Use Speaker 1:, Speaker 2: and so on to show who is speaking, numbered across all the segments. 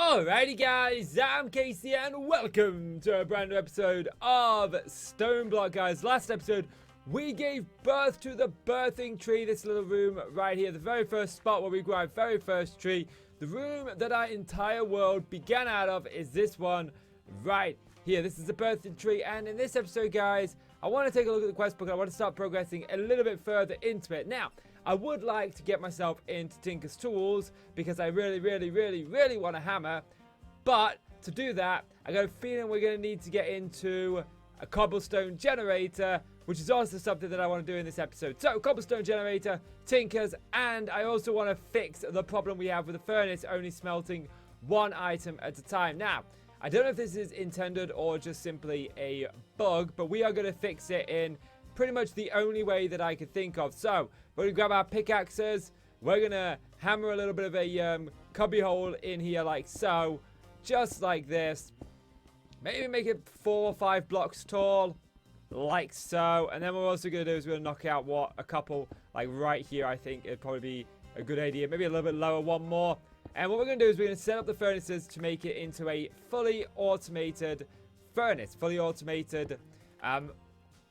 Speaker 1: Alrighty guys, I'm Casey and welcome to a brand new episode of Stoneblock, guys. Last episode, we gave birth to the birthing tree, this little room right here, the very first spot where we grew our very first tree. The room that our entire world began out of is this one right here. This is the birthing tree, and in this episode, guys, I want to take a look at the quest book and I want to start progressing a little bit further into it. Now, I would like to get myself into Tinker's tools because I really want a hammer. But to do that, I got a feeling we're going to need to get into a cobblestone generator, which is also something that I want to do in this episode. So, cobblestone generator, Tinkers, and I also want to fix the problem we have with the furnace only smelting one item at a time. Now, I don't know if this is intended or just simply a bug, but we are going to fix it in pretty much the only way that I could think of. So, we're going to grab our pickaxes. We're going to hammer a little bit of a cubby hole in here like so. Just like this. Maybe make it 4 or 5 blocks tall. Like so. And then what we're also going to do is we're going to knock out a couple like right here. I think it'd probably be a good idea. Maybe a little bit lower, one more. And what we're going to do is we're going to set up the furnaces to make it into a fully automated furnace. Fully automated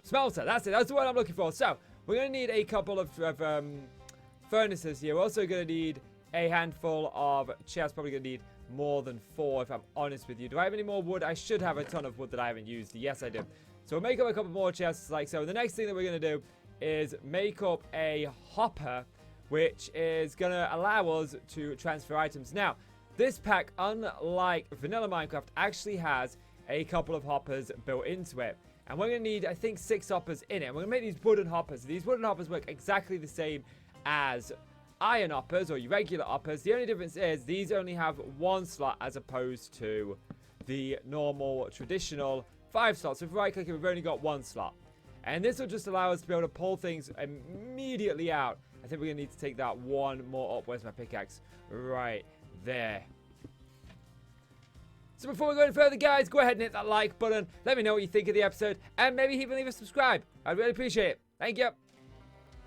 Speaker 1: smelter. That's it. That's the word I'm looking for. So, we're going to need a couple of furnaces here. We're also going to need a handful of chests. Probably going to need more than 4 if I'm honest with you. Do I have any more wood? I should have a ton of wood that I haven't used. Yes, I do. So, we'll make up a couple more chests like so. The next thing that we're going to do is make up a hopper, which is going to allow us to transfer items. Now, this pack, unlike vanilla Minecraft, actually has a couple of hoppers built into it. And we're going to need, I think, 6 hoppers in it. And we're going to make these wooden hoppers. These wooden hoppers work exactly the same as iron hoppers or regular hoppers. The only difference is these only have 1 slot as opposed to the normal, traditional 5 slots. So if we right click it, we've only got 1 slot. And this will just allow us to be able to pull things immediately out. I think we're going to need to take that 1 more up. Where's my pickaxe? Right there. So before we go any further, guys, go ahead and hit that like button. Let me know what you think of the episode. And maybe even leave a subscribe. I'd really appreciate it. Thank you.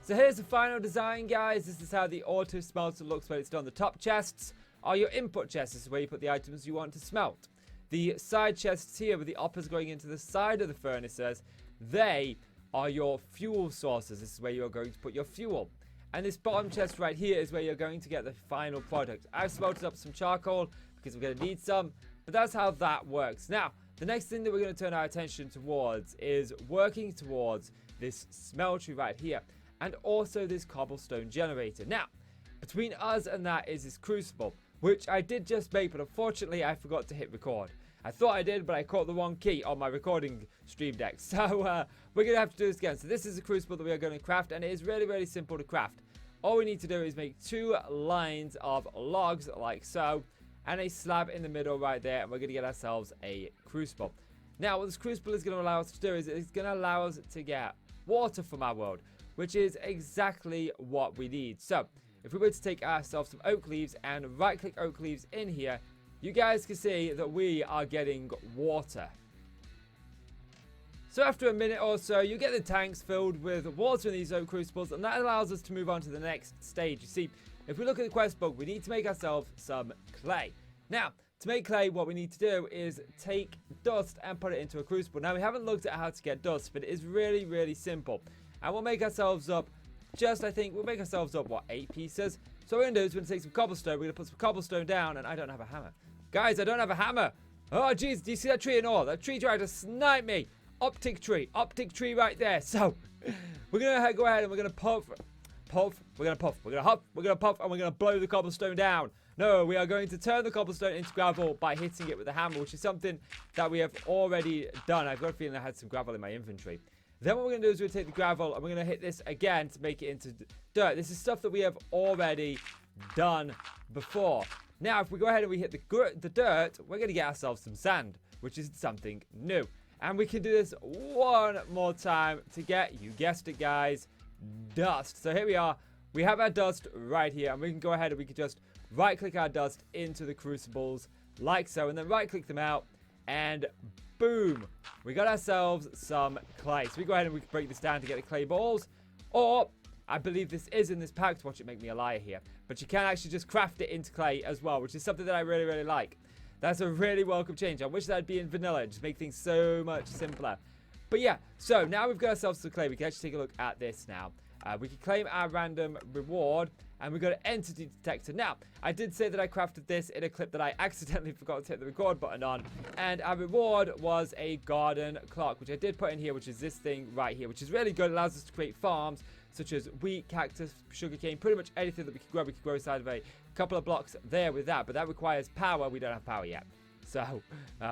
Speaker 1: So here's the final design, guys. This is how the auto smelter looks when it's done. The top chests are your input chests. This is where you put the items you want to smelt. The side chests here with the hoppers going into the side of the furnaces, they are your fuel sources. This is where you're going to put your fuel. And this bottom chest right here is where you're going to get the final product. I've smelted up some charcoal because we're going to need some. But that's how that works. Now, the next thing that we're going to turn our attention towards is working towards this smeltery right here. And also this cobblestone generator. Now, between us and that is this crucible, which I did just make, but unfortunately I forgot to hit record. I thought I did, but I caught the wrong key on my recording stream deck. So, we're going to have to do this again. So this is a crucible that we are going to craft, and it is really simple to craft. All we need to do is make 2 lines of logs like so. And a slab in the middle right there, and we're going to get ourselves a crucible. Now, what this crucible is going to allow us to do is it's going to allow us to get water from our world, which is exactly what we need. So, if we were to take ourselves some oak leaves and right-click oak leaves in here, you guys can see that we are getting water. So after a minute or so, you get the tanks filled with water in these oak crucibles, and that allows us to move on to the next stage. You see, if we look at the quest book, we need to make ourselves some clay. Now, to make clay, what we need to do is take dust and put it into a crucible. Now, we haven't looked at how to get dust, but it is really simple. And we'll make ourselves up, we'll make ourselves up, what, 8 pieces? So what we're going to do is we're going to take some cobblestone, we're going to put some cobblestone down, and I don't have a hammer. Guys, I don't have a hammer. Oh, jeez, do you see that tree and all? That tree tried to snipe me. Optic tree right there. So, we're going to go ahead and we're going to puff, we're going to puff, we're going to huff, we're going to puff, and we're going to blow the cobblestone down. No, we are going to turn the cobblestone into gravel by hitting it with a hammer, which is something that we have already done. I've got a feeling I had some gravel in my inventory. Then what we're going to do is we're going to take the gravel and we're going to hit this again to make it into dirt. This is stuff that we have already done before. Now, if we go ahead and we hit the dirt, we're going to get ourselves some sand, which is something new. And we can do this one more time to get, you guessed it, guys, dust. So here we are. We have our dust right here, and we can go ahead and we can just right-click our dust into the crucibles like so, and then right-click them out, and boom, we got ourselves some clay. So we go ahead and we can break this down to get the clay balls, or I believe this is in this pack, to watch it make me a liar here. But you can actually just craft it into clay as well, which is something that I really, really like. That's a really welcome change. I wish that'd be in vanilla. Just make things so much simpler. But yeah, so now we've got ourselves some clay. We can actually take a look at this now. We can claim our random reward, and we've got an entity detector. Now, I did say that I crafted this in a clip that I accidentally forgot to hit the record button on, and our reward was a garden clock, which I did put in here, which is this thing right here, which is really good. It allows us to create farms, such as wheat, cactus, sugarcane, pretty much anything that we can grow inside of a couple of blocks there with that, but that requires power. We don't have power yet. So,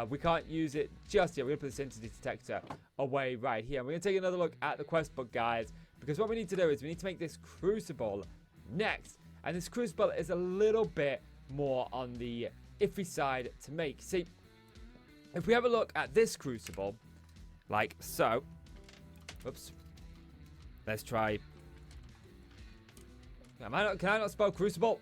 Speaker 1: we can't use it just yet. We're going to put this entity detector away right here. And we're going to take another look at the quest book, guys, because what we need to do is we need to make this crucible next. And this crucible is a little bit more on the iffy side to make. See, if we have a look at this crucible, like so. Oops. Let's try. Can I not spell crucible?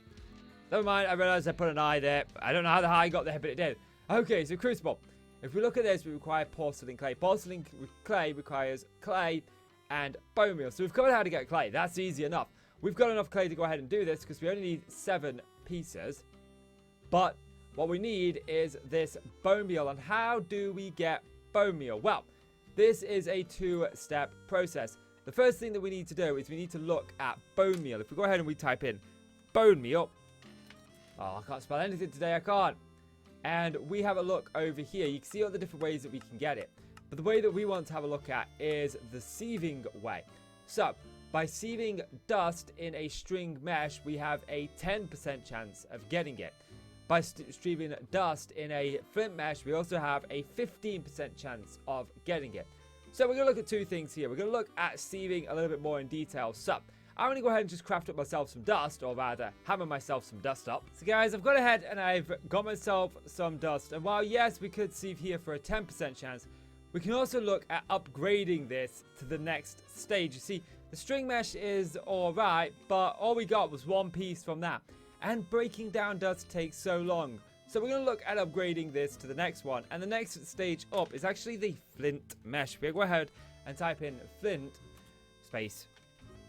Speaker 1: Never mind, I realized I put an I there. I don't know how the I got there, but it did. Okay, so crucible. If we look at this, we require porcelain clay. Porcelain clay requires clay and bone meal. So we've covered how to get clay. That's easy enough. We've got enough clay to go ahead and do this because we only need 7 pieces. But what we need is this bone meal. And how do we get bone meal? Well, this is a 2-step process. The first thing that we need to do is we need to look at bone meal. If we go ahead and we type in bone meal. Oh, I can't spell anything today. I can't. And we have a look over here. You can see all the different ways that we can get it. But the way that we want to have a look at is the sieving way. So, by sieving dust in a string mesh, we have a 10% chance of getting it. By sieving dust in a flint mesh, we also have a 15% chance of getting it. So we're going to look at 2 things here. We're going to look at sieving a little bit more in detail. So, I'm going to go ahead and just craft up myself some dust, or rather, hammer myself some dust up. So guys, I've gone ahead and I've got myself some dust. And while, yes, we could sieve here for a 10% chance, we can also look at upgrading this to the next stage. You see, the string mesh is alright, but all we got was 1 piece from that. And breaking down dust takes so long. So we're going to look at upgrading this to the next one. And the next stage up is actually the flint mesh. We'll go ahead and type in flint space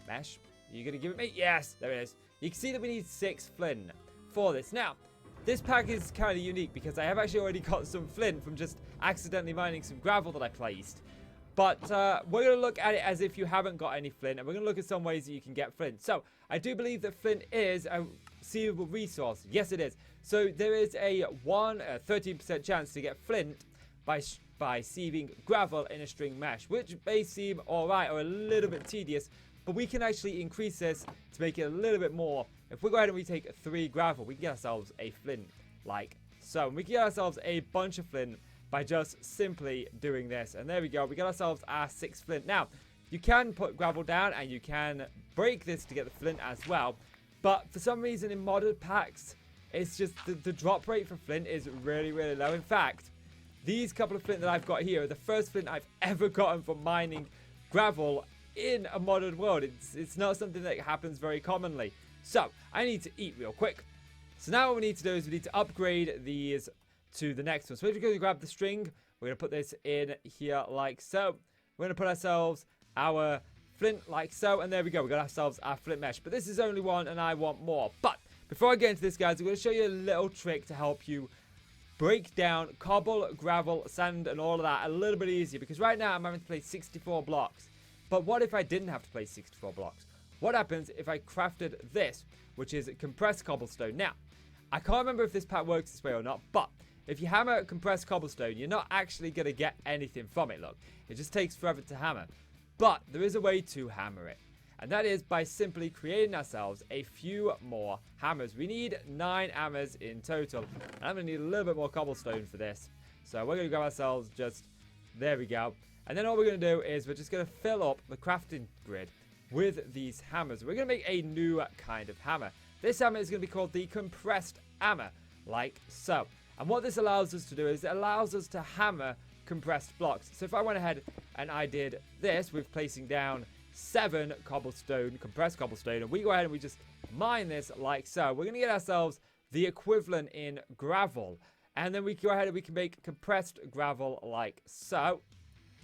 Speaker 1: mesh. You're going to give it me? Yes, there it is. You can see that we need 6 flint for this. Now, this pack is kind of unique because I have actually already got some flint from just accidentally mining some gravel that I placed. But we're going to look at it as if you haven't got any flint, and we're going to look at some ways that you can get flint. So, I do believe that flint is a seeable resource. Yes, it is. So, there is a 13% chance to get flint by sieving gravel in a string mesh, which may seem alright or a little bit tedious. But we can actually increase this to make it a little bit more. If we go ahead and we take 3 gravel, we can get ourselves a flint like so. And we can get ourselves a bunch of flint by just simply doing this. And there we go. We got ourselves our 6 flint. Now, you can put gravel down and you can break this to get the flint as well. But for some reason in modded packs, it's just the drop rate for flint is really, really low. In fact, these couple of flint that I've got here are the first flint I've ever gotten from mining gravel in a modern world. It's not something that happens very commonly. So, I need to eat real quick. So now what we need to do is we need to upgrade these to the next one. So we're going to grab the string. We're going to put this in here like so. We're going to put ourselves our flint like so. And there we go. We got ourselves our flint mesh. But this is only one and I want more. But before I get into this, guys, I'm going to show you a little trick to help you break down cobble, gravel, sand, and all of that a little bit easier. Because right now I'm having to place 64 blocks. But what if I didn't have to place 64 blocks? What happens if I crafted this, which is compressed cobblestone? Now, I can't remember if this pack works this way or not, but if you hammer compressed cobblestone, you're not actually going to get anything from it, look. It just takes forever to hammer. But there is a way to hammer it, and that is by simply creating ourselves a few more hammers. We need 9 hammers in total, and I'm going to need a little bit more cobblestone for this. So we're going to grab ourselves just, there we go. And then all we're going to do is we're just going to fill up the crafting grid with these hammers. We're going to make a new kind of hammer. This hammer is going to be called the compressed hammer, like so. And what this allows us to do is it allows us to hammer compressed blocks. So if I went ahead and I did this with placing down 7 cobblestone, compressed cobblestone, and we go ahead and we just mine this like so, we're going to get ourselves the equivalent in gravel. And then we go ahead and we can make compressed gravel like so.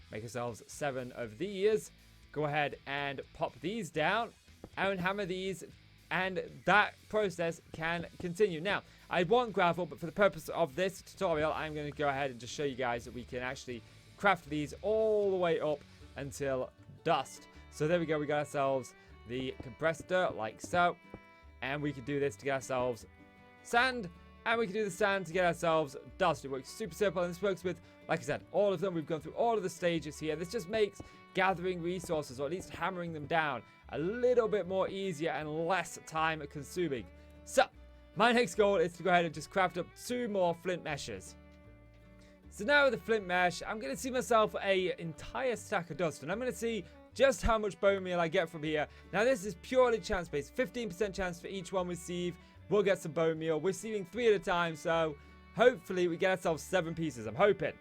Speaker 1: Make ourselves 7 of these. Go ahead and pop these down. and hammer these, and that process can continue. Now, I want gravel, but for the purpose of this tutorial, I'm going to go ahead and just show you guys that we can actually craft these all the way up until dust. So there we go, we got ourselves the compressed dirt like so, and we can do this to get ourselves sand, and we can do the sand to get ourselves dust. It works super simple, and this works with, like I said, all of them. We've gone through all of the stages here. This just makes gathering resources, or at least hammering them down, a little bit more easier and less time consuming. So my next goal is to go ahead and just craft up 2 more flint meshes. So now with the flint mesh, I'm going to see myself an entire stack of dust, and I'm going to see just how much bone meal I get from here. Now this is purely chance based, 15% chance for each one we sieve. We'll get some bone meal. We're sieving 3 at a time, so hopefully we get ourselves 7 pieces. I'm hoping.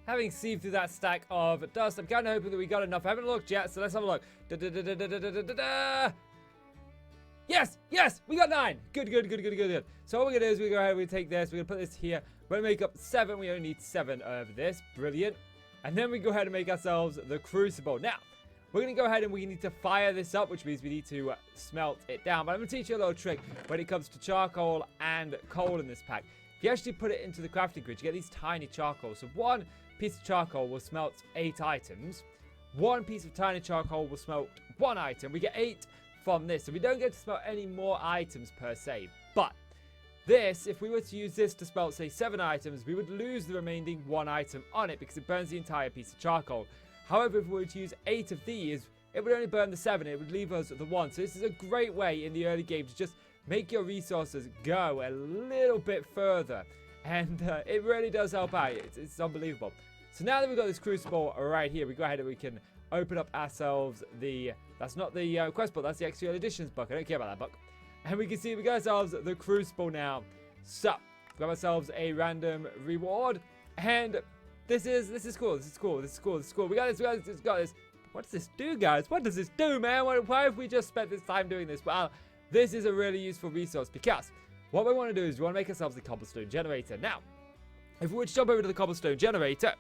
Speaker 1: Having sieved through that stack of dust, I'm kind of hoping that we got enough. I haven't looked yet, so let's have a look. Yes, yes, we got 9. Good. So what we're going to do is we go ahead and we take this. We're going to put this here. We're going to make up 7. We only need 7 of this. Brilliant. And then we go ahead and make ourselves the crucible. Now, we're going to go ahead and we need to fire this up, which means we need to smelt it down. But I'm going to teach you a little trick when it comes to charcoal and coal in this pack. If you actually put it into the crafting grid, you get these tiny charcoals. So 1 piece of charcoal will smelt 8 items. 1 piece of tiny charcoal will smelt 1 item. We get 8 from this. So we don't get to smelt any more items per se. But this, if we were to use this to smelt, say, 7 items, we would lose the remaining 1 item on it because it burns the entire piece of charcoal. However, if we were to use 8 of these, it would only burn the 7. It would leave us the 1. So this is a great way in the early game to just make your resources go a little bit further. And it really does help out. It's unbelievable. So now that we've got this crucible right here, we go ahead and we can open up ourselves the... That's not the quest book. That's the extra editions book. I don't care about that book. And we can see we got ourselves the crucible now. So, got ourselves a random reward. And this is cool. This is cool. We got this. What does this do, guys? What does this do, man? Why have we just spent this time doing this? Well, this is a really useful resource because what we want to do is we want to make ourselves the cobblestone generator. Now, if we were to jump over to the cobblestone generator,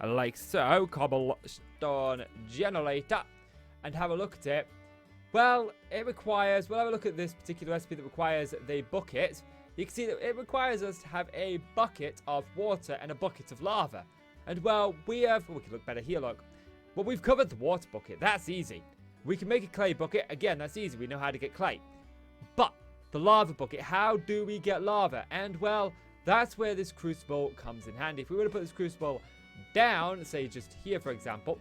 Speaker 1: like so, cobblestone generator, and have a look at it, well, it requires, we'll have a look at this particular recipe that requires the bucket. You can see that it requires us to have a bucket of water and a bucket of lava. And well, we can look better here, look. Well, we've covered the water bucket. That's easy. We can make a clay bucket. Again, that's easy. We know how to get clay. But the lava bucket, how do we get lava? And well, that's where this crucible comes in handy. If we were to put this crucible down, say just here, for example,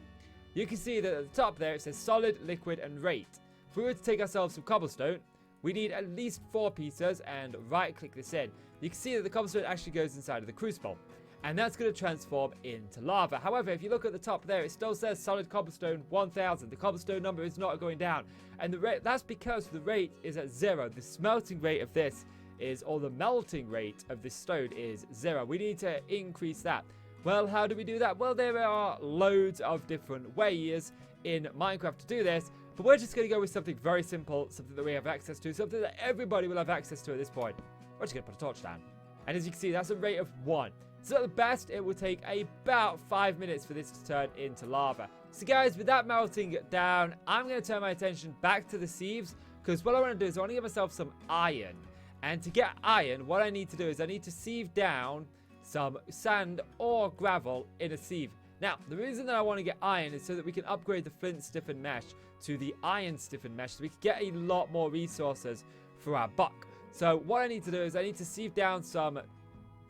Speaker 1: you can see that at the top there, it says solid, liquid, and rate. If we were to take ourselves some cobblestone, we need at least 4 pieces and right-click this in. You can see that the cobblestone actually goes inside of the crucible. And that's going to transform into lava. However, if you look at the top there, it still says solid cobblestone 1000. The cobblestone number is not going down. And the rate, that's because the rate is at 0. The smelting rate of this is, or the melting rate of this stone is 0. We need to increase that. Well, how do we do that? Well, there are loads of different ways in Minecraft to do this. But we're just going to go with something very simple, something that we have access to, something that everybody will have access to at this point. We're just going to put a torch down. And as you can see, that's a rate of 1. So at the best, it will take about 5 minutes for this to turn into lava. So guys, with that melting down, I'm going to turn my attention back to the sieves, because what I want to do is I want to give myself some iron. And to get iron, what I need to do is I need to sieve down some sand or gravel in a sieve. Now, the reason that I want to get iron is so that we can upgrade the flint stiffened mesh to the iron stiffened mesh, so we can get a lot more resources for our buck. So what I need to do is I need to sieve down some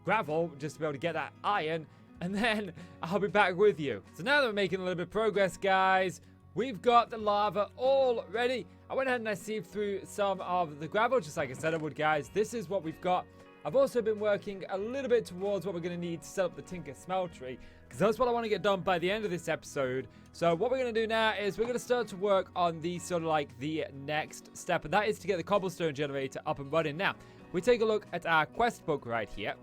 Speaker 1: gravel just to be able to get that iron, and then I'll be back with you. So now that we're making a little bit of progress, guys, we've got the lava all ready. I went ahead and I sieved through some of the gravel, just like I said I would, guys. This is what we've got. I've also been working a little bit towards what we're going to need to set up the Tinker Smeltery, because that's what I want to get done by the end of this episode. So what we're going to do now is we're going to start to work on the sort of like the next step, and that is to get the cobblestone generator up and running. Now, we take a look at our quest book right here,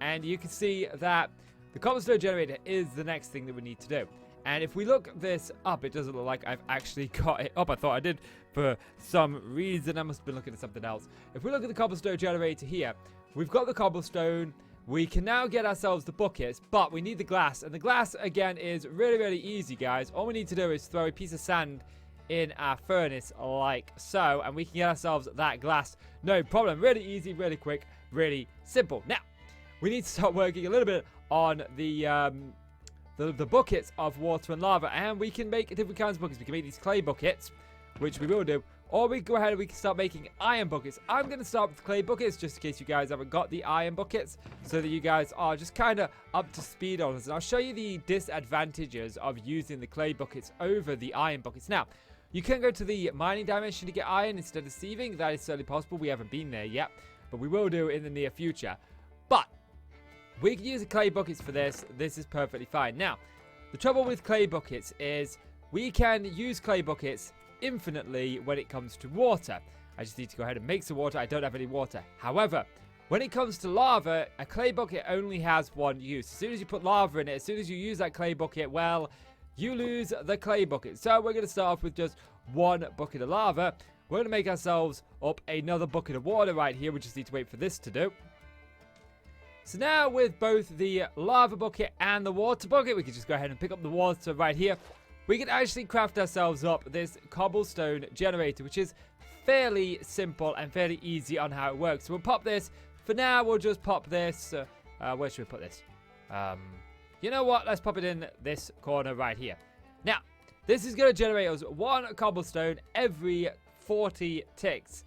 Speaker 1: and you can see that the cobblestone generator is the next thing that we need to do. And if we look this up, it doesn't look like I've actually got it up. I thought I did for some reason. I must have been looking at something else. If we look at the cobblestone generator here, we've got the cobblestone. We can now get ourselves the buckets, but we need the glass. And the glass, again, is really, really easy, guys. All we need to do is throw a piece of sand in our furnace like so, and we can get ourselves that glass, no problem. Really easy, really quick, really simple. Now, we need to start working a little bit on the buckets of water and lava, and we can make different kinds of buckets. We can make these clay buckets, which we will do, or we can go ahead and we can start making iron buckets. I'm going to start with clay buckets, just in case you guys haven't got the iron buckets, so that you guys are just kind of up to speed on this. And I'll show you the disadvantages of using the clay buckets over the iron buckets. Now, you can go to the mining dimension to get iron instead of sieving. That is certainly possible. We haven't been there yet, but we will do in the near future. But we can use the clay buckets for this. This is perfectly fine. Now, the trouble with clay buckets is we can use clay buckets infinitely when it comes to water. I just need to go ahead and make some water. I don't have any water. However, when it comes to lava, a clay bucket only has one use. As soon as you put lava in it, as soon as you use that clay bucket, well, you lose the clay bucket. So we're going to start off with just one bucket of lava. We're going to make ourselves up another bucket of water right here. We just need to wait for this to do. So now with both the lava bucket and the water bucket, we can just go ahead and pick up the water right here. We can actually craft ourselves up this cobblestone generator, which is fairly simple and fairly easy on how it works. So we'll pop this. For now, we'll just pop this. Where should we put this? You know what? Let's pop it in this corner right here. Now, this is going to generate us one cobblestone every 40 ticks.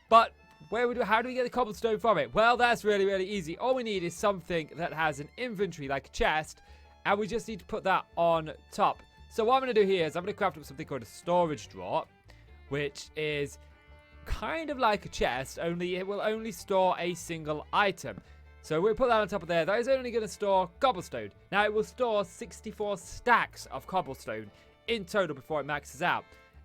Speaker 1: But how do we get the cobblestone from it? Well, that's really, really easy. All we need is something that has an inventory, like a chest, and we just need to put that on top. So what I'm going to do here is I'm going to craft up something called a storage drawer, which is kind of like a chest, only it will only store a single item. So we'll put that on top of there. That is only going to store cobblestone. Now, it will store 64 stacks of cobblestone in total before it maxes out.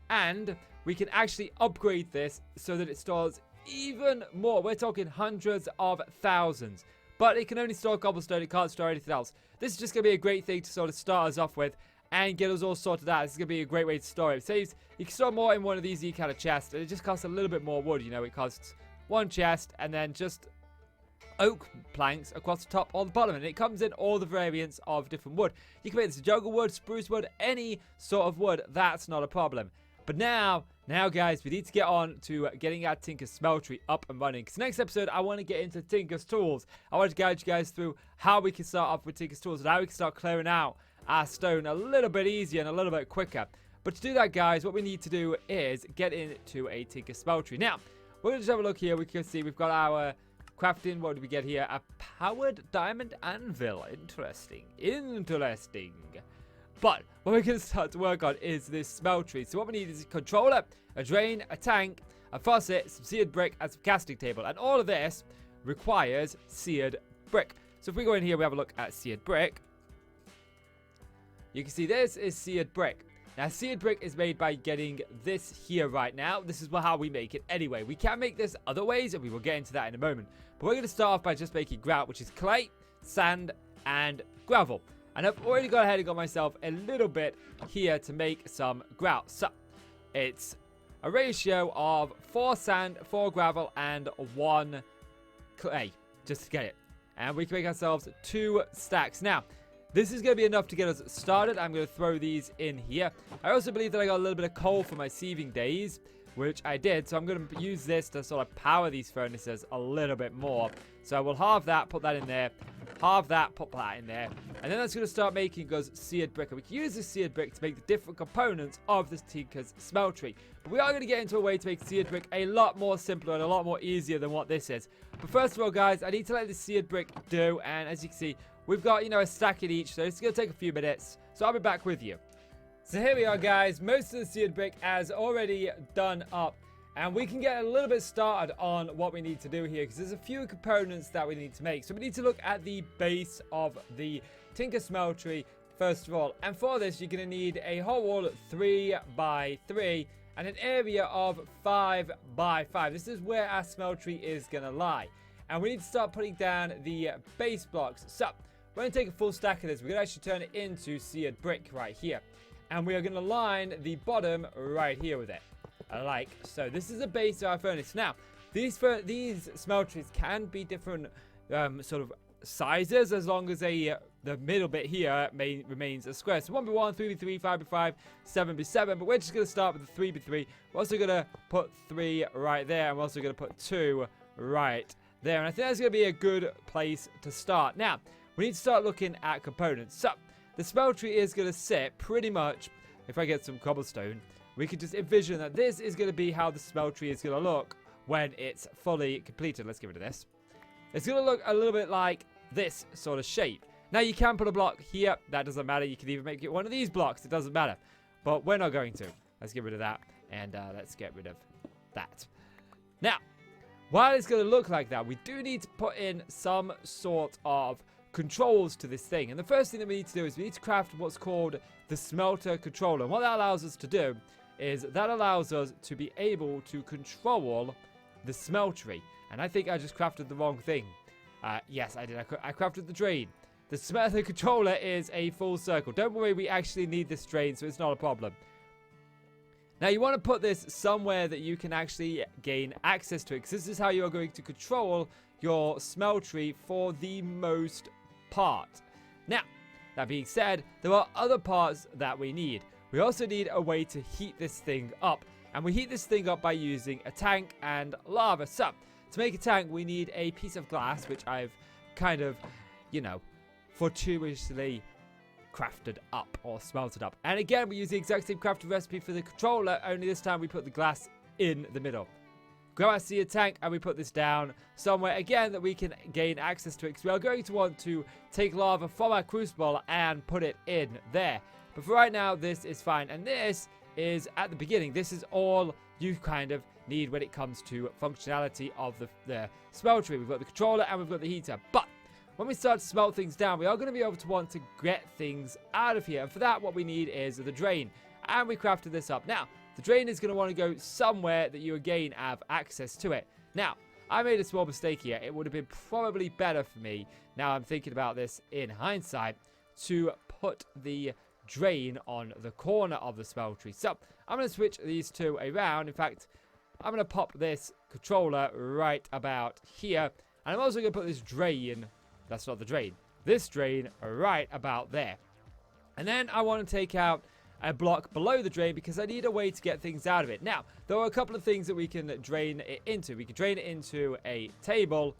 Speaker 1: And we can actually upgrade this so that it stores even more. We're talking hundreds of thousands. But it can only store cobblestone. It can't store anything else. This is just going to be a great thing to sort of start us off with and get us all sorted out. This is going to be a great way to store it. It saves you can store more in one of these kind of chests. And it just costs a little bit more wood. You know, it costs one chest and then just oak planks across the top or the bottom, and it comes in all the variants of different wood. You can make this jungle wood, spruce wood, any sort of wood. That's not a problem. But now guys, we need to get on to getting our Tinker Smeltery up and running, because next episode I want to get into Tinker's tools. I want to guide you guys through how we can start off with Tinker's tools and how we can start clearing out our stone a little bit easier and a little bit quicker. But to do that, guys, what we need to do is get into a Tinker Smeltery. Now, we're going to just have a look here. We can see we've got our crafting. What did we get here? A powered diamond anvil. Interesting. But what we're going to start to work on is this smeltery. So what we need is a controller, a drain, a tank, a faucet, some seared brick, and some casting table. And all of this requires seared brick. So if we go in here, we have a look at seared brick. You can see this is seared brick. Now, seared brick is made by getting this here right now. This is how we make it anyway. We can make this other ways, and we will get into that in a moment. But we're going to start off by just making grout, which is clay, sand, and gravel. And I've already gone ahead and got myself a little bit here to make some grout. So, it's a ratio of 4 sand, 4 gravel, and 1 clay, just to get it. And we can make ourselves 2 stacks. Now, this is going to be enough to get us started. I'm going to throw these in here. I also believe that I got a little bit of coal for my sieving days, which I did. So I'm going to use this to sort of power these furnaces a little bit more. So we'll halve that, put that in there. Halve that, put that in there. And then that's going to start making us seared brick. And we can use this seared brick to make the different components of this Tinker's Smeltery. But we are going to get into a way to make seared brick a lot more simpler and a lot more easier than what this is. But first of all, guys, I need to let this seared brick do. And as you can see, we've got, a stack in each. So it's going to take a few minutes. So I'll be back with you. So here we are, guys. Most of the seared brick has already done up. And we can get a little bit started on what we need to do here, because there's a few components that we need to make. So we need to look at the base of the Tinker Smeltery first of all. And for this, you're going to need a whole wall 3 by 3 and an area of 5 by 5. This is where our smeltery is going to lie. And we need to start putting down the base blocks. So we're going to take a full stack of this. We're going to actually turn it into seared brick right here. And we are going to line the bottom right here with it. Like so. This is the base of our furnace. Now, these smelteries can be different sort of sizes, as long as they the middle bit here remains a square. So 1x1, 3x3, 5x5, 7x7. But we're just going to start with the 3x3. We're also going to put 3 right there. And we're also going to put 2 right there. And I think that's going to be a good place to start. Now, we need to start looking at components. So, the smeltery is going to sit pretty much, if I get some cobblestone, we can just envision that this is going to be how the smeltery is going to look when it's fully completed. Let's get rid of this. It's going to look a little bit like this sort of shape. Now, you can put a block here. That doesn't matter. You can even make it one of these blocks. It doesn't matter. But we're not going to. Let's get rid of that. And let's get rid of that. Now, while it's going to look like that, we do need to put in some sort of controls to this thing. And the first thing that we need to do is we need to craft what's called the smelter controller. And what that allows us to do is that allows us to be able to control the smeltery. And I think I just crafted the wrong thing. Yes, I did. I crafted the drain. The smelter controller is a full circle. Don't worry, we actually need this drain, so it's not a problem. Now, you want to put this somewhere that you can actually gain access to it, because this is how you are going to control your smeltery for the most part. Now, that being said, there are other parts that we need. We also need a way to heat this thing up, and we heat this thing up by using a tank and lava. So, to make a tank, we need a piece of glass, which I've kind of, you know, fortuitously crafted up or smelted up. And again, we use the exact same crafting recipe for the controller, only this time we put the glass in the middle. Go out to see a tank and we put this down somewhere again that we can gain access to it, because we are going to want to take lava from our crucible and put it in there. But for right now, this is fine. And this is at the beginning. This is all you kind of need when it comes to functionality of the smeltery. We've got the controller and we've got the heater. But when we start to smelt things down, we are going to be able to want to get things out of here. And for that, what we need is the drain. And we crafted this up. Now, the drain is going to want to go somewhere that you again have access to it. Now, I made a small mistake here. It would have been probably better for me, now I'm thinking about this in hindsight, to put the drain on the corner of the smeltery. So, I'm going to switch these two around. In fact, I'm going to pop this controller right about here. And I'm also going to put this drain, that's not the drain, this drain right about there. And then I want to take out a block below the drain because I need a way to get things out of it. Now, there are a couple of things that we can drain it into. We can drain it into a table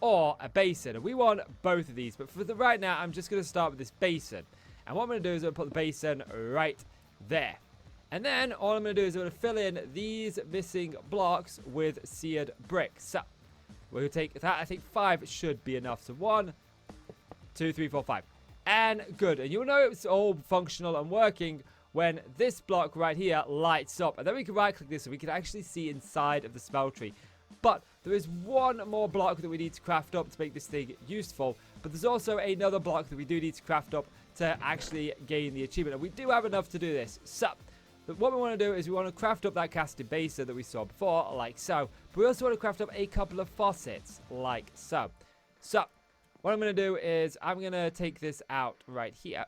Speaker 1: or a basin. And we want both of these. But for the right now, I'm just going to start with this basin. And what I'm going to do is I'm going to put the basin right there. And then all I'm going to do is I'm going to fill in these missing blocks with seared bricks. So we'll take that. I think 5 should be enough. So 1, 2, 3, 4, 5. And good. And you'll know it's all functional and working when this block right here lights up. And then we can right click this so we can actually see inside of the smeltery. But there is one more block that we need to craft up to make this thing useful. But there's also another block that we do need to craft up to actually gain the achievement. And we do have enough to do this. So what we want to do is we want to craft up that casted basin that we saw before, like so. But we also want to craft up a couple of faucets, like so. So what I'm going to do is I'm going to take this out right here.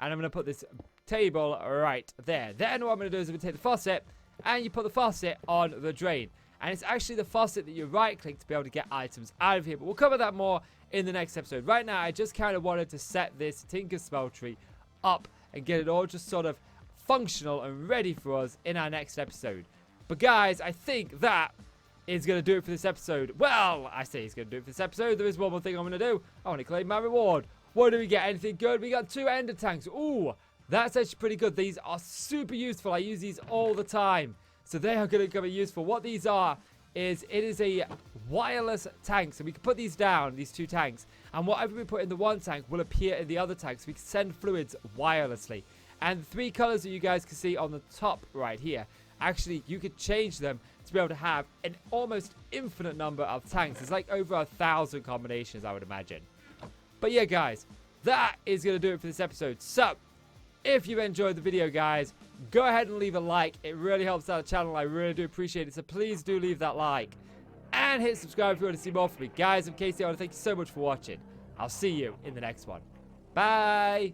Speaker 1: And I'm going to put this table right there. Then what I'm going to do is I'm going to take the faucet and you put the faucet on the drain. And it's actually the faucet that you right click to be able to get items out of here. But we'll cover that more in the next episode. Right now, I just kind of wanted to set this Tinker Smeltery up and get it all just sort of functional and ready for us in our next episode. But guys, I think that is going to do it for this episode. Well, I say it's going to do it for this episode. There is one more thing I'm going to do. I want to claim my reward. What do we get? Anything good? We got 2 ender tanks. Ooh, that's actually pretty good. These are super useful. I use these all the time. So they are going to be useful. What these are is it is a wireless tank. So we can put these down, these 2 tanks. And whatever we put in the one tank will appear in the other tank. So we can send fluids wirelessly. And the 3 colors that you guys can see on the top right here, actually you could change them to be able to have an almost infinite number of tanks. It's like over 1,000 combinations, I would imagine. But yeah, guys, that is going to do it for this episode. So, if you enjoyed the video, guys, go ahead and leave a like. It really helps out the channel. I really do appreciate it. So please do leave that like. And hit subscribe if you want to see more from me. Guys, I'm Casey. I want to thank you so much for watching. I'll see you in the next one. Bye.